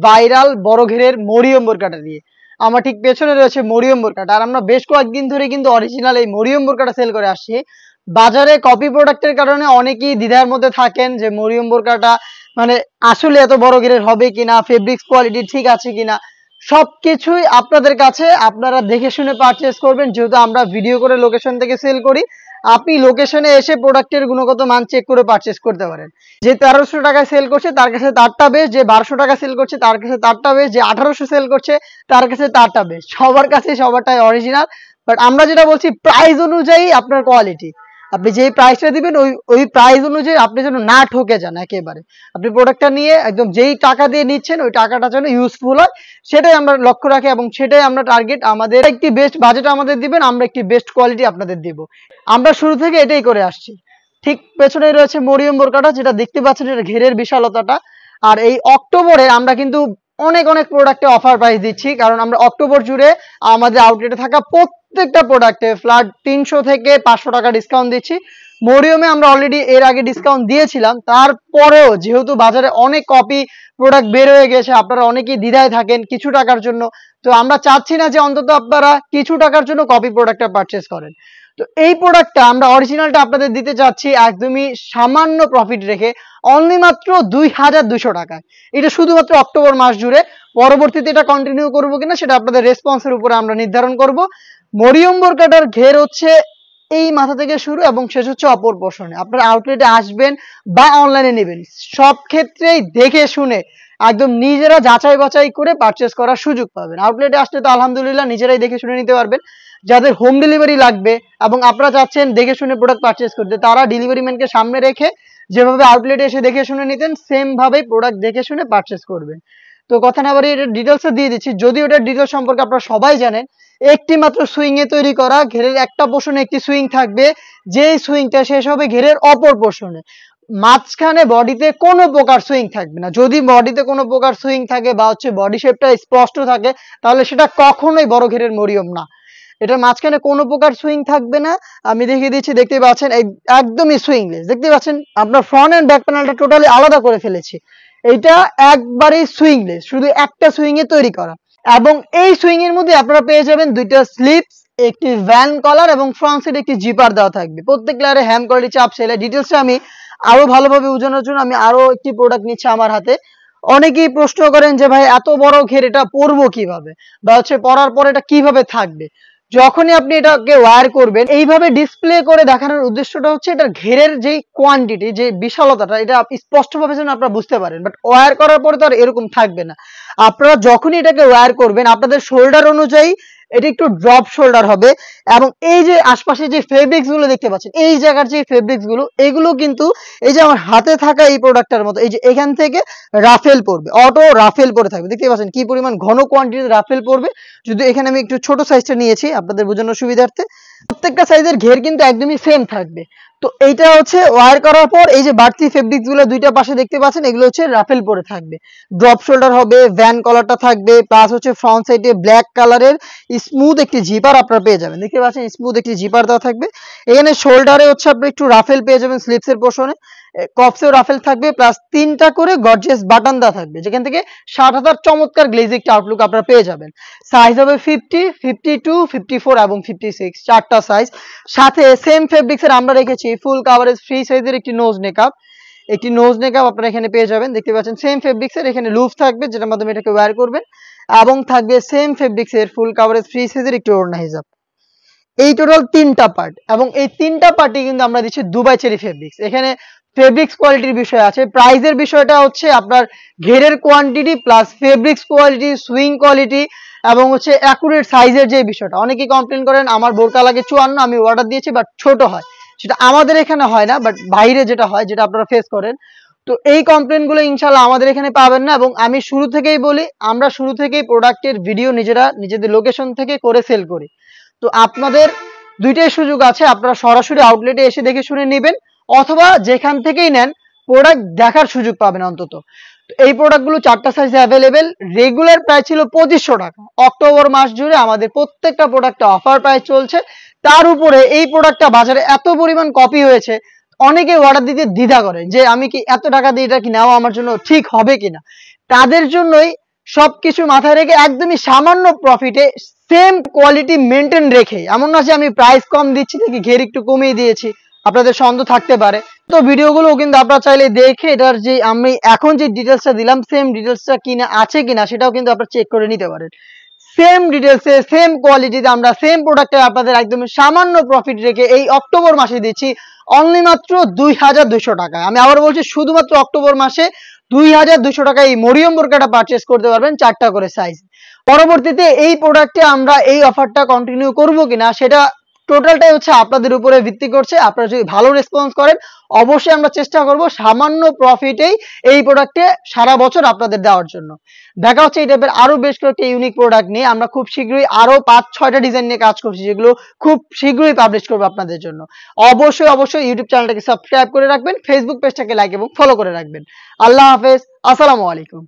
Viral বড় ঘেরের মরিয়ম বোরকাটা দিয়ে। আমার ঠিক পেছনে রয়েছে মরিয়ম বোরকাটা। আর আমরা বেশ কয়েকদিন ধরে কিন্তু অরিজিনাল এই মরিয়ম বোরকাটা সেল করে আসছি। বাজারে কপি প্রোডাক্টের কারণে অনেকেই দ্বিধার মধ্যে থাকেন যে মরিয়ম বোরকাটা মানে আসলে এত বড় ঘেরের হবে কিনা, ফেব্রিক্স কোয়ালিটি ঠিক আছে কিনা, সবকিছুই আপনাদের কাছে আপনারা দেখে শুনে পারচেস করবেন। যেহেতু আমরা ভিডিও করে লোকেশন থেকে সেল করি, আপনি লোকেশনে এসে প্রোডাক্টের গুণগত মান চেক করে পারচেস করতে পারেন। যে 1300 টাকায় সেল করছে তার কাছে তারটা বেশ, যে 1200 টাকা সেল করছে তার কাছে তারটা বেশ, যে 1800 সেল করছে তার কাছে তারটা বেশ। সবার কাছে সবারটাই অরিজিনাল। বাট আমরা যেটা বলছি প্রাইস অনুযায়ী আপনার কোয়ালিটি, আপনি যেই প্রাইসটা দিবেন ওই প্রাইস অনুযায়ী আপনি যেন না ঠকে যান একেবারে। আপনি প্রোডাক্টটা নিয়ে একদম যেই টাকা দিয়ে নিচ্ছেন ওই টাকাটা যেন ইউজফুল হয়, সেটাই আমরা লক্ষ্য রাখি এবং সেটাই আমরা টার্গেট। আমাদের একটি বেস্ট বাজেট আমাদের দিবেন, আমরা একটি বেস্ট কোয়ালিটি আপনাদের দিব। আমরা শুরু থেকে এটাই করে আসছি। ঠিক পেছনেই রয়েছে মরিয়ম বোরকাটা, যেটা দেখতে পাচ্ছেন এটা ঘেরের বিশালতাটা। আর এই অক্টোবরে আমরা কিন্তু অনেক অনেক প্রোডাক্টে অফার প্রাইস দিচ্ছি, কারণ আমরা অক্টোবর জুড়ে আমাদের আউটলেটে থাকা প্রত্যেকটা প্রোডাক্টে ফ্ল্যাট 300 থেকে 500 টাকা ডিসকাউন্ট দিচ্ছি। মরিয়মে আমরা অলরেডি এর আগে ডিসকাউন্ট দিয়েছিলাম, তারপরেও যেহেতু বাজারে অনেক কপি প্রোডাক্ট বের হয়ে গেছে, আপনারা অনেকেই দ্বিধায় থাকেন কিছু টাকার জন্য। তো আমরা চাচ্ছি না যে অন্তত আপনারা কিছু টাকার জন্য কপি প্রোডাক্টটা পারচেস করেন। তো এই প্রোডাক্টটা আমরা অরিজিনালটা আপনাদের দিতে চাচ্ছি একদমই সামান্য প্রফিট রেখে, অনলি মাত্র 2200 টাকায়। এটা শুধুমাত্র অক্টোবর মাস জুড়ে। পরবর্তীতে এটা কন্টিনিউ করবো কিনা সেটা আপনাদের রেসপন্সের উপরে আমরা নির্ধারণ করব। মরিয়ম বোরকাটার ঘের হচ্ছে এই মাথা থেকে শুরু এবং শেষ হচ্ছে অপর পোর্শনে। আপনারা আউটলেটে আসবেন বা অনলাইনে নেবেন, সব ক্ষেত্রেই দেখে শুনে একদম নিজেরা যাচাই বাছাই করে পারচেস করার সুযোগ পাবেন। আউটলেটে আসলে তো আলহামদুলিল্লাহ নিজেরাই দেখে শুনে নিতে পারবেন। যাদের হোম ডেলিভারি লাগবে এবং আপনারা চাচ্ছেন দেখে শুনে প্রোডাক্ট পারচেস করতে, তারা ডেলিভারি ম্যানকে সামনে রেখে যেভাবে আউটলেটে এসে দেখে শুনে নিতেন সেম ভাবেই প্রোডাক্ট দেখে শুনে পারচেস করবেন। তো কথা না বাড়িয়ে এটা ডিটেলসে দিয়ে দিচ্ছি। যদিও এটার ডিটেলস সম্পর্কে আপনারা সবাই জানেন, একটি মাত্র সুইং এ তৈরি করা, ঘেরের একটা পোর্শনে একটি সুইং থাকবে, যেই সুইংটা শেষ হবে ঘেরের অপর পোর্শনে। মাঝখানে বডিতে কোনো প্রকার সুইং থাকবে না। যদি বডিতে কোনো প্রকার সুইং থাকে বা হচ্ছে বডি শেপটা স্পষ্ট থাকে, তাহলে সেটা কখনোই বড় ঘেরের মরিয়ম না। এটার মাঝখানে কোনো প্রকার সুইং থাকবে না। আমি দেখিয়ে দিচ্ছি, দেখতে পাচ্ছেন একদমই সুইংলেস। দেখতে পাচ্ছেন আপনার ফ্রন্ট এন্ড ব্যাক প্যানেলটা টোটালি আলাদা করে ফেলেছি। এইটা একবারেই সুইংলেস, শুধু একটা সুইং এ তৈরি করা। এবং এই সুইং এর মধ্যে আপনারা পেয়ে যাবেন দুইটা স্লিপস, একটি ভ্যান কলার এবং ফ্রন্ট সাইডে একটি জিপার দেওয়া থাকবে। প্রত্যেক লেয়ারে হ্যাম কোয়ালিটি চাপ সেলাই। ডিটেলসটা আমি আরো ভালোভাবে বোঝানোর জন্য আমি আরো একটি প্রোডাক্ট নিচ্ছি আমার হাতে। অনেকেই প্রশ্ন করেন যে ভাই এত বড় ঘের এটা পরবো কিভাবে, বা হচ্ছে পরার পর এটা কিভাবে থাকবে। যখনই আপনি এটাকে ওয়্যার করবেন, এইভাবে ডিসপ্লে করে দেখানোর উদ্দেশ্যটা হচ্ছে এটার ঘেরের যে কোয়ান্টিটি, যে বিশালতাটা, এটা স্পষ্টভাবে যেন আপনারা বুঝতে পারেন। বাট ওয়্যার করার পরে তো আর এরকম থাকবে না। আপনারা যখনই এটাকে ওয়্যার করবেন আপনাদের শোল্ডার অনুযায়ী এটা একটু ড্রপ শোল্ডার হবে। এবং এই যে আশপাশে যে ফেব্রিক্স গুলো দেখতে পাচ্ছেন, এই জায়গার যে ফেব্রিক্স গুলো, এগুলো কিন্তু এই যে আমার হাতে থাকা এই প্রোডাক্টটার মতো এই যে এখান থেকে রাফেল পড়বে, অটো রাফেল পরে থাকবে। দেখতে পাচ্ছেন কি পরিমাণ ঘন কোয়ান্টিটির রাফেল পড়বে। যদি এখানে আমি একটু ছোট সাইজটা নিয়েছি আপনাদের বোঝানোর সুবিধার্থে, প্রত্যেকটা সাইজের ঘের কিন্তু একদমই সেম থাকবে। তো এইটা হচ্ছে ওয়্যার করার পর এই যে বাড়তি ফেব্রিক্স গুলো দুইটা পাশে দেখতে পাচ্ছেন, এগুলো হচ্ছে রাফেল পরে থাকবে। ড্রপ শোল্ডার হবে, ভ্যান কলারটা থাকবে, প্লাস হচ্ছে ফ্রন্ট সাইডে ব্ল্যাক কালারের স্মুথ একটি জিপার আপনারা পেয়ে যাবেন। দেখতে পাচ্ছেন স্মুথ একটি জিপার দেওয়া থাকবে। এখানে শোল্ডারে হচ্ছে আপনি একটু রাফেল পেয়ে যাবেন, স্লিপসের পোর্শনে কপসেও রাফেল থাকবে, প্লাস 3টা করে গর্জিয়াস বাটন দেওয়া থাকবে, যেখান থেকে 60,000 চমৎকার গ্লেজি একটা আউটলুক আপনারা পেয়ে যাবেন। সাইজ হবে 50, 52, 54 এবং 56, চারটা সাইজ। সাথে সেম ফেব্রিক্স এর আমরা রেখেছি ফুল কাভারেজ ফ্রি সাইজের একটি নোজ নেকআপ। একটি নোজ নেকআপ আপনারা এখানে পেয়ে যাবেন। দেখতে পাচ্ছেন সেম ফেব্রিক্স এর, এখানে লুফ থাকবে যেটার মাধ্যমে এটাকে ওয়্যার করবেন, এবং থাকবে সেম ফেব্রিক্স এর ফুল কাভারেজ ফ্রি সাইজের একটি ওড়না হিজাব। এই টোটাল 3টা পার্ট, এবং এই 3টা পার্টই কিন্তু আমরা দিচ্ছি দুবাই চেরি ফেব্রিক্স। এখানে ফেব্রিক্স কোয়ালিটির বিষয় আছে, প্রাইসের বিষয়টা হচ্ছে আপনার ঘেরের quantity plus fabrics quality, swing quality এবং হচ্ছে অ্যাকুরেট সাইজের যে বিষয়টা। অনেকেই কমপ্লেন করেন আমার বোরকা লাগে 54, আমি অর্ডার দিয়েছি বাট ছোট হয়। সেটা আমাদের এখানে হয় না, বাট বাইরে যেটা হয়, যেটা আপনারা ফেস করেন। তো এই কমপ্লেন গুলো ইনশাল্লাহ আমাদের এখানে পাবেন না। এবং আমি শুরু থেকেই বলি, আমরা শুরু থেকেই প্রোডাক্টের ভিডিও নিজেরা নিজেদের লোকেশন থেকে করে সেল করি। তো আপনাদের দুইটাই সুযোগ আছে, আপনারা সরাসরি আউটলেটে এসে দেখে শুনে নেবেন, অথবা যেখান থেকেই নেন প্রোডাক্ট দেখার সুযোগ পাবেন অন্তত। এই প্রোডাক্টগুলো 4টা সাইজে অ্যাভেলেবেল। রেগুলার প্রাইস ছিল 2500 টাকা। অক্টোবর মাস জুড়ে আমাদের প্রত্যেকটা প্রোডাক্টে অফার প্রাইস চলছে। তার উপরে এই প্রোডাক্টটা বাজারে এত পরিমাণ কপি হয়েছে, অনেকে অর্ডার দিতে দ্বিধা করে যে আমি কি এত টাকা দিয়ে এটা কি নেওয়া আমার জন্য ঠিক হবে কিনা। তাদের জন্যই সবকিছু মাথায় রেখে একদমই সামান্য প্রফিটে সেম কোয়ালিটি মেনটেন রেখে, এমন না যে আমি প্রাইস কম দিচ্ছি দেখি ঘের একটু কমিয়ে দিয়েছি, আপনাদের সন্দেহ থাকতে পারে। তো ভিডিওগুলো কিন্তু আপনারা চাইলে দেখে এটার যে আমি এখন যে ডিটেলসটা দিলাম সেম ডিটেলসটা কিনা আছে কিনা সেটাও কিন্তু আপনারা চেক করে নিতে পারেন। সেম ডিটেলসে সেম কোয়ালিটিতে আমরা সেম প্রোডাক্টে আপনাদের একদম সামান্য প্রফিট রেখে এই অক্টোবর মাসে দিচ্ছি অনলি মাত্র 2200 টাকায়। আমি আবার বলছি শুধুমাত্র অক্টোবর মাসে 2200 টাকায় এই মরিয়ম বোরকাটা পারচেস করতে পারবেন 4টা করে সাইজ। পরবর্তীতে এই প্রোডাক্টে আমরা এই অফারটা কন্টিনিউ করব কিনা সেটা টোটালটাই হচ্ছে আপনাদের উপরে ভিত্তি করছে। আপনারা যদি ভালো রেসপন্স করেন অবশ্যই আমরা চেষ্টা করব সামান্য প্রফিটেই এই প্রোডাক্টে সারা বছর আপনাদের দেওয়ার জন্য। দেখা হচ্ছে এই টাইপের আরো বেশ কয়েকটা ইউনিক প্রোডাক্ট নিয়ে। আমরা খুব শীঘ্রই আরো 5-6টা ডিজাইন নিয়ে কাজ করছি, যেগুলো খুব শীঘ্রই পাবলিশ করবো আপনাদের জন্য। অবশ্যই ইউটিউব চ্যানেলটাকে সাবস্ক্রাইব করে রাখবেন, ফেসবুক পেজটাকে লাইক এবং ফলো করে রাখবেন। আল্লাহ হাফেজ, আসসালামু আলাইকুম।